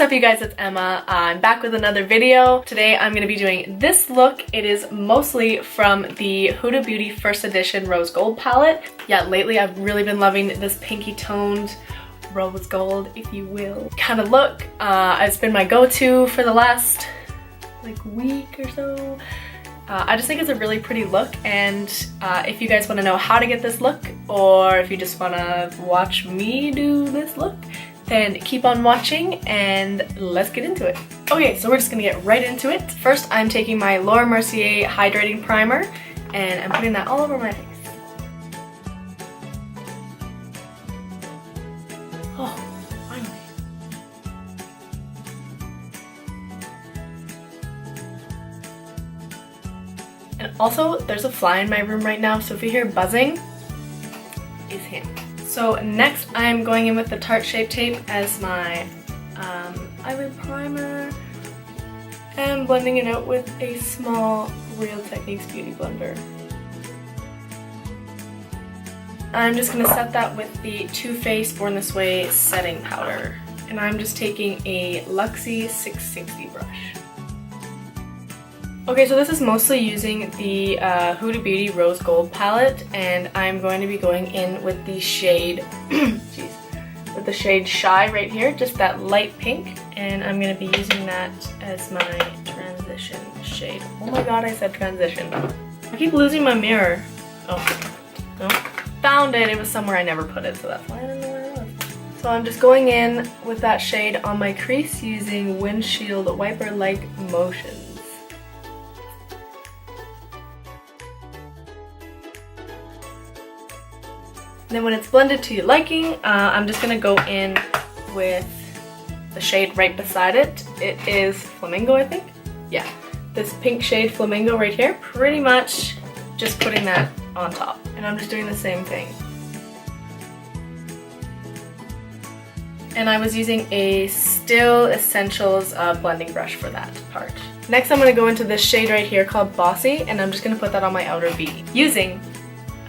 up, you guys? It's Emma. I'm back with another video. Today I'm going to be doing this look. It is mostly from the Huda Beauty First Edition Rose Gold palette. Yeah, lately I've really been loving this pinky toned rose gold, if you will, kind of look. It's been my go-to for the last like week or so. I just think it's a really pretty look, and if you guys want to know how to get this look, or if you just want to watch me do this look, then keep on watching and let's get into it. Okay, so we're just gonna get right into it. First, I'm taking my Laura Mercier Hydrating Primer and I'm putting that all over my face. Oh, finally. And also, there's a fly in my room right now, so if you hear buzzing, it's him. So next, I'm going in with the Tarte Shape Tape as my eyelid primer and blending it out with a small Real Techniques Beauty Blender. I'm just going to set that with the Too Faced Born This Way setting powder. And I'm just taking a Luxie 660 brush. Okay, so this is mostly using the Huda Beauty Rose Gold palette, and I'm going to be going in with the shade, with the shade Shy right here, just that light pink, and I'm going to be using that as my transition shade. Oh my god, I said transition. I keep losing my mirror. Oh, no. Found it. It was somewhere I never put it, so that's why I don't know where it was. So I'm just going in with that shade on my crease using windshield wiper-like motions. Then when it's blended to your liking, I'm just going to go in with the shade right beside it. It is Flamingo, I think. Yeah, this pink shade Flamingo right here. Pretty much just putting that on top. And I'm just doing the same thing. And I was using a Still Essentials blending brush for that part. Next, I'm going to go into this shade right here called Bossy, and I'm just going to put that on my outer V using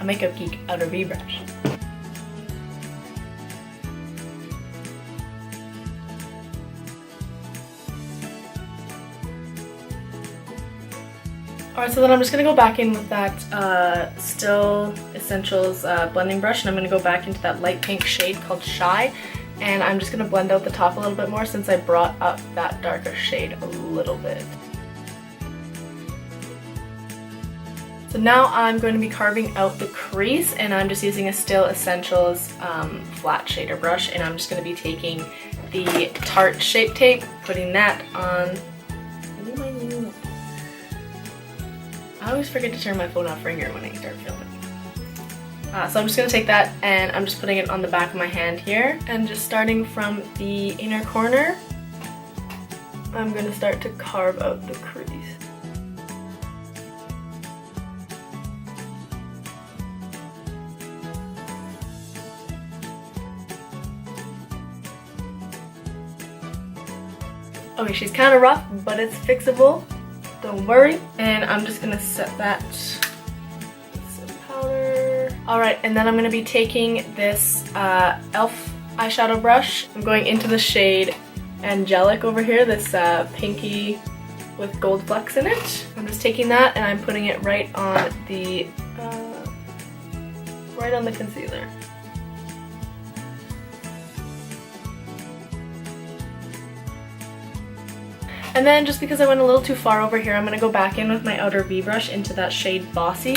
a Makeup Geek outer V brush. Alright, so then I'm just going to go back in with that Still Essentials blending brush, and I'm going to go back into that light pink shade called Shy, and I'm just going to blend out the top a little bit more since I brought up that darker shade a little bit. So now I'm going to be carving out the crease, and I'm just using a Still Essentials flat shader brush, and I'm just going to be taking the Tarte Shape Tape, putting that on. I always forget to turn my phone off ringer when I start filming. So I'm just going to take that and I'm just putting it on the back of my hand here, and just starting from the inner corner, I'm going to start to carve out the crease. Okay, she's kind of rough, but it's fixable. Don't worry. And I'm just gonna set that with some powder. Alright, and then I'm gonna be taking this e.l.f. eyeshadow brush. I'm going into the shade Angelic over here, this pinky with gold flecks in it. I'm just taking that and I'm putting it right on the concealer. And then just because I went a little too far over here, I'm going to go back in with my outer V brush into that shade Bossy.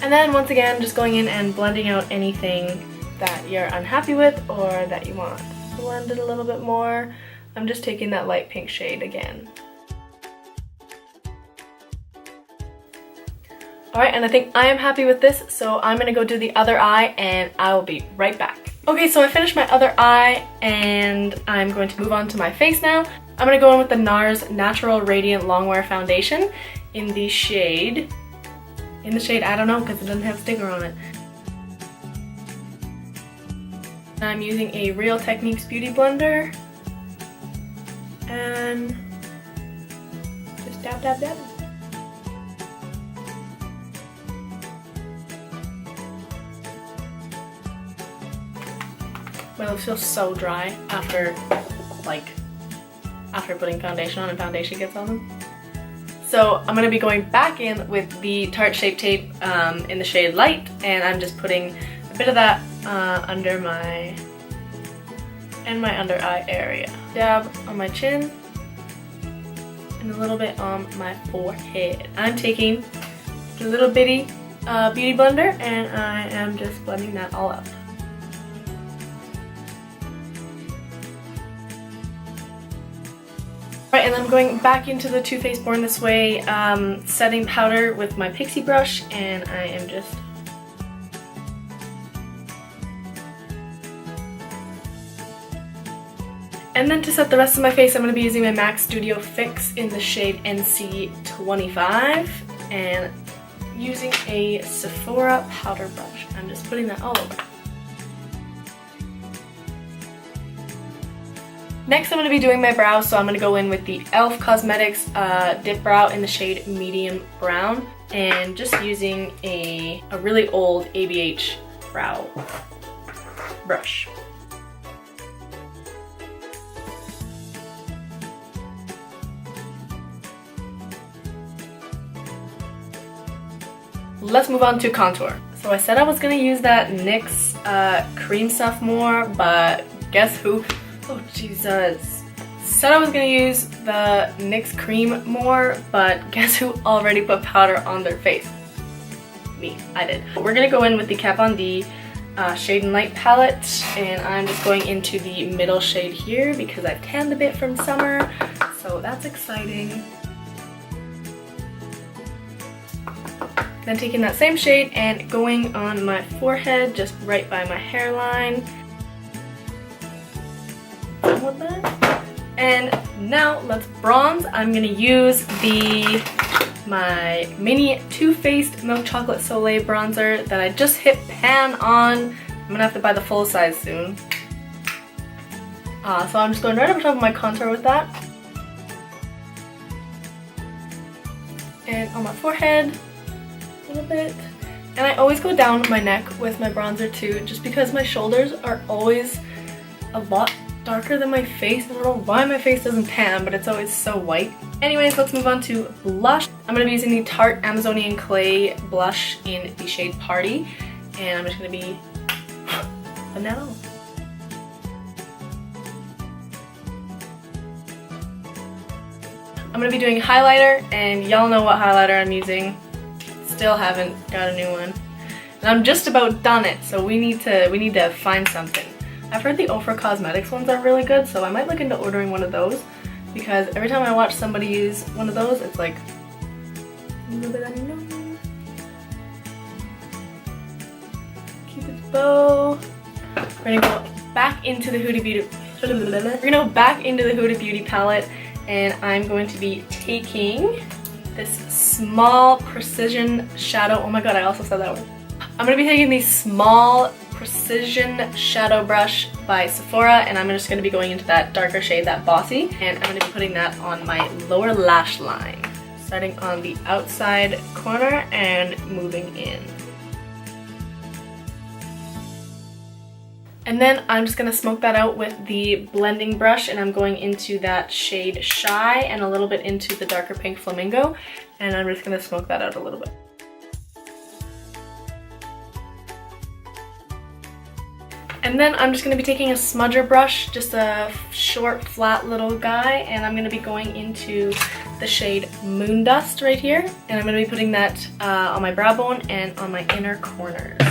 And then once again, just going in and blending out anything that you're unhappy with or that you want blended a little bit more. I'm just taking that light pink shade again. Alright, and I think I am happy with this, so I'm going to go do the other eye and I will be right back. Okay, so I finished my other eye and I'm going to move on to my face now. I'm going to go in with the NARS Natural Radiant Longwear Foundation in the shade, I don't know because it doesn't have a sticker on it. I'm using a Real Techniques Beauty Blender and just dab dab dab. My lips feel so dry after putting foundation on and foundation gets on them. So I'm gonna be going back in with the Tarte Shape Tape in the shade Light, and I'm just putting a bit of that under my under eye area. Dab on my chin and a little bit on my forehead. I'm taking a little bitty beauty blender and I am just blending that all up. Right, and then I'm going back into the Too Faced Born This Way setting powder with my pixie brush, and I am just and then to set the rest of my face, I'm going to be using my MAC Studio Fix in the shade NC25 and using a Sephora powder brush. I'm just putting that all over. Next, I'm going to be doing my brows, so I'm going to go in with the e.l.f. Cosmetics Dip Brow in the shade Medium Brown, and just using a really old ABH brow brush. Let's move on to contour. So I said I was going to use that NYX cream stuff more, but guess who? Oh Jesus. Said I was gonna use the NYX cream more, but guess who already put powder on their face? Me, I did. We're gonna go in with the Kat Von D Shade and Light palette, and I'm just going into the middle shade here because I've tanned a bit from summer, so that's exciting. Then taking that same shade and going on my forehead, just right by my hairline. And now let's bronze. I'm gonna use my mini Too Faced Milk Chocolate Soleil bronzer that I just hit pan on. I'm gonna have to buy the full size soon. So I'm just going right over top of my contour with that. And on my forehead, a little bit. And I always go down my neck with my bronzer too, just because my shoulders are always a lot darker than my face. I don't know why my face doesn't tan, but it's always so white. Anyways, let's move on to blush. I'm going to be using the Tarte Amazonian Clay blush in the shade Party, and I'm just going to be vanilla. I'm going to be doing highlighter, and y'all know what highlighter I'm using. Still haven't got a new one. And I'm just about done it, so we need to find something. I've heard the Ofra Cosmetics ones are really good, so I might look into ordering one of those, because every time I watch somebody use one of those, it's like a little bit unknown. Cupid's bow. We're gonna go back into the Huda Beauty palette, and I'm going to be taking this small precision shadow. Oh my god, I also said that word. I'm gonna be taking the small precision shadow brush by Sephora, and I'm just going to be going into that darker shade, that Bossy, and I'm going to be putting that on my lower lash line, starting on the outside corner and moving in. And then I'm just going to smoke that out with the blending brush, and I'm going into that shade Shy and a little bit into the darker pink Flamingo, and I'm just going to smoke that out a little bit. And then I'm just going to be taking a smudger brush, just a short, flat little guy, and I'm going to be going into the shade Moon Dust right here, and I'm going to be putting that on my brow bone and on my inner corners.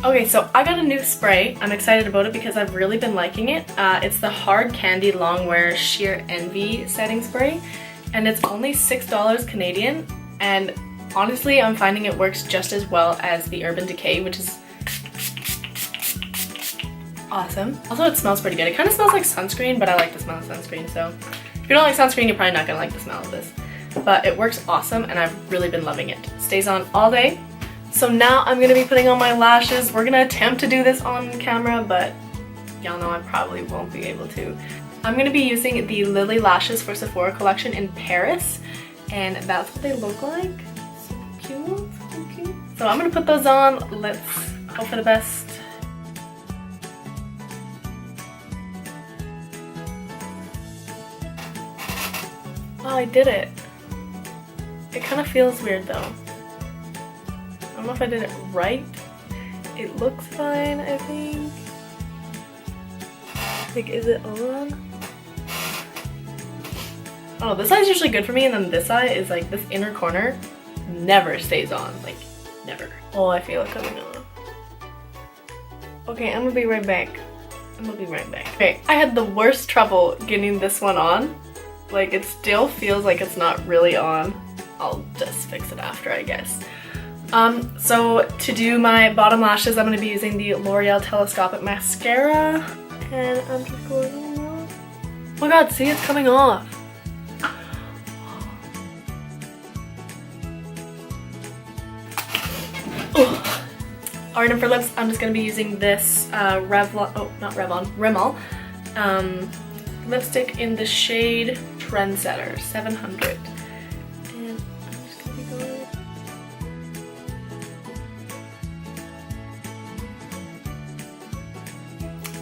Okay, so I got a new spray. I'm excited about it because I've really been liking it. It's the Hard Candy Longwear Sheer Envy setting spray. And it's only $6 Canadian, and honestly I'm finding it works just as well as the Urban Decay, which is awesome. Also, it smells pretty good. It kind of smells like sunscreen, but I like the smell of sunscreen, so if you don't like sunscreen, you're probably not gonna like the smell of this. But it works awesome, and I've really been loving it. Stays on all day. So now I'm gonna be putting on my lashes. We're gonna attempt to do this on camera, but y'all know I probably won't be able to. I'm going to be using the Lily Lashes for Sephora collection in Paris, and that's what they look like. So cute, so cute. So I'm gonna put those on. Let's hope for the best. Oh, I did it. It kind of feels weird though. I don't know if I did it right. It looks fine, I think. Like, is it on? Oh, this eye is usually good for me, and then this eye is like, this inner corner never stays on, like, never. Oh, I feel it coming on. Okay, I'm gonna be right back. Okay, I had the worst trouble getting this one on. Like, it still feels like it's not really on. I'll just fix it after, I guess. So to do my bottom lashes, I'm gonna be using the L'Oreal Telescopic Mascara. And I'm just going, oh my god, see, it's coming off. Alright, and for lips, I'm just going to be using this Rimmel lipstick in the shade Trendsetter 700. And I'm just going to be going.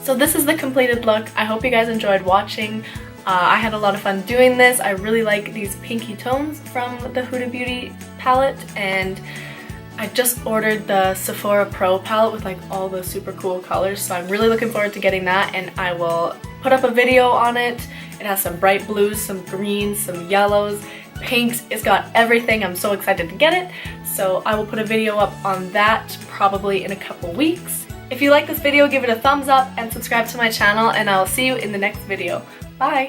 So this is the completed look. I hope you guys enjoyed watching. I had a lot of fun doing this. I really like these pinky tones from the Huda Beauty palette, and I just ordered the Sephora Pro palette with like all the super cool colors, so I'm really looking forward to getting that, and I will put up a video on it. It has some bright blues, some greens, some yellows, pinks. It's got everything. I'm so excited to get it, so I will put a video up on that probably in a couple weeks. If you like this video, give it a thumbs up and subscribe to my channel, and I'll see you in the next video. Bye!